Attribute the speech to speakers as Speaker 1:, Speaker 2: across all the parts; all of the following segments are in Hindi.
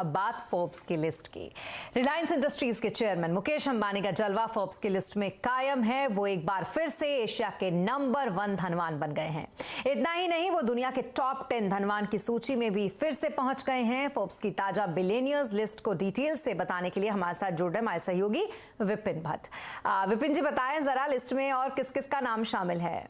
Speaker 1: अब बात फोर्ब्स की लिस्ट की। रिलायंस इंडस्ट्रीज के चेयरमैन मुकेश अंबानी का जलवा फोर्ब्स की लिस्ट में कायम है। वो एक बार फिर से एशिया के नंबर 1 धनवान बन गए हैं। इतना ही नहीं, वो दुनिया के टॉप 10 धनवान की सूची में भी फिर से पहुंच गए हैं। फोर्ब्स की ताजा बिलियनियर्स लिस्ट को डिटेल से बताने के लिए हमारे साथ जुड़ रहे हमारे सहयोगी विपिन भट्ट। विपिन जी, बताएं जरा लिस्ट में और किस किस का नाम शामिल है।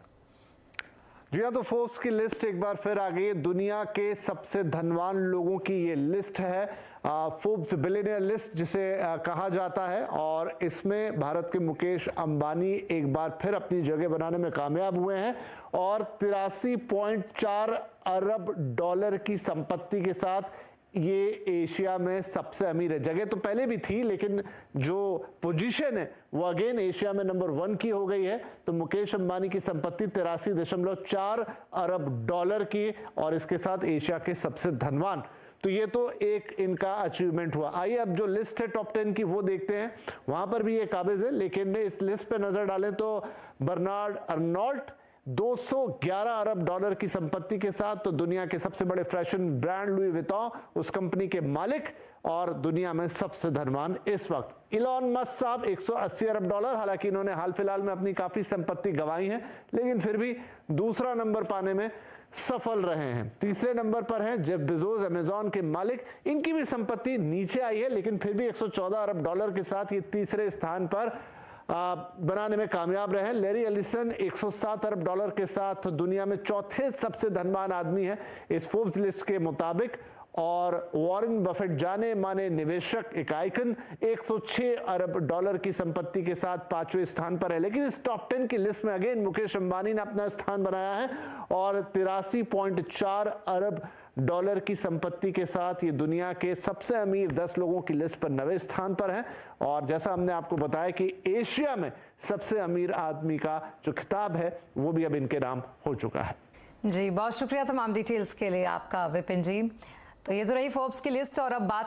Speaker 2: जी हाँ, तो फोर्ब्स की लिस्ट एक बार फिर आ गई। दुनिया के सबसे धनवान लोगों की ये लिस्ट है, फोर्ब्स बिलियनियर लिस्ट जिसे कहा जाता है, और इसमें भारत के मुकेश अंबानी एक बार फिर अपनी जगह बनाने में कामयाब हुए हैं और 83.4 अरब डॉलर की संपत्ति के साथ ये एशिया में सबसे अमीर है। जगह तो पहले भी थी, लेकिन जो पोजीशन है वो अगेन एशिया में नंबर 1 की हो गई है। तो मुकेश अंबानी की संपत्ति 83.4 अरब डॉलर की, और इसके साथ एशिया के सबसे धनवान। तो ये तो एक इनका अचीवमेंट हुआ। आइए अब जो लिस्ट है टॉप 10 की वो देखते हैं। वहां पर भी ये काबिज है, लेकिन इस लिस्ट पे नजर डालें तो बर्नार्ड अर्नोल्ट 211 अरब डॉलर की संपत्ति के साथ, तो दुनिया के सबसे बड़े फैशन ब्रांड लुई विटॉन उस कंपनी के मालिक और दुनिया में सबसे धनवान इस वक्त। इलॉन मस्क साहब 180 अरब डॉलर, हालांकि इन्होंने हाल फिलहाल में अपनी काफी संपत्ति गंवाई है, लेकिन फिर भी दूसरा नंबर पाने में सफल रहे हैं। तीसरे नंबर पर हैं जेफ बेजोस, अमेजॉन के मालिक। इनकी भी संपत्ति नीचे आई है, लेकिन फिर भी 114 अरब डॉलर के साथ ये तीसरे स्थान पर बनाने में कामयाब रहे। लैरी एलिसन 107 अरब डॉलर के साथ दुनिया में चौथे सबसे धनवान आदमी है इस फोर्ब्स लिस्ट के मुताबिक, और वॉरेन बफेट जाने माने निवेशक, एक आइकन, 106 अरब डॉलर की संपत्ति के साथ 5वें स्थान पर है। लेकिन इस टॉप 10 की लिस्ट में अगेन मुकेश अंबानी ने अपना स्थान बनाया है और 83.4 अरब डॉलर की संपत्ति के साथ ये दुनिया के सबसे अमीर 10 लोगों की लिस्ट पर 9वें स्थान पर है। और जैसा हमने आपको बताया कि एशिया में सबसे अमीर आदमी का जो खिताब है वो भी अब इनके नाम हो चुका है।
Speaker 1: जी, बहुत शुक्रिया तमाम डिटेल्स के लिए आपका विपिन जी। तो ये तो रही फोर्ब्स की लिस्ट, और अब बात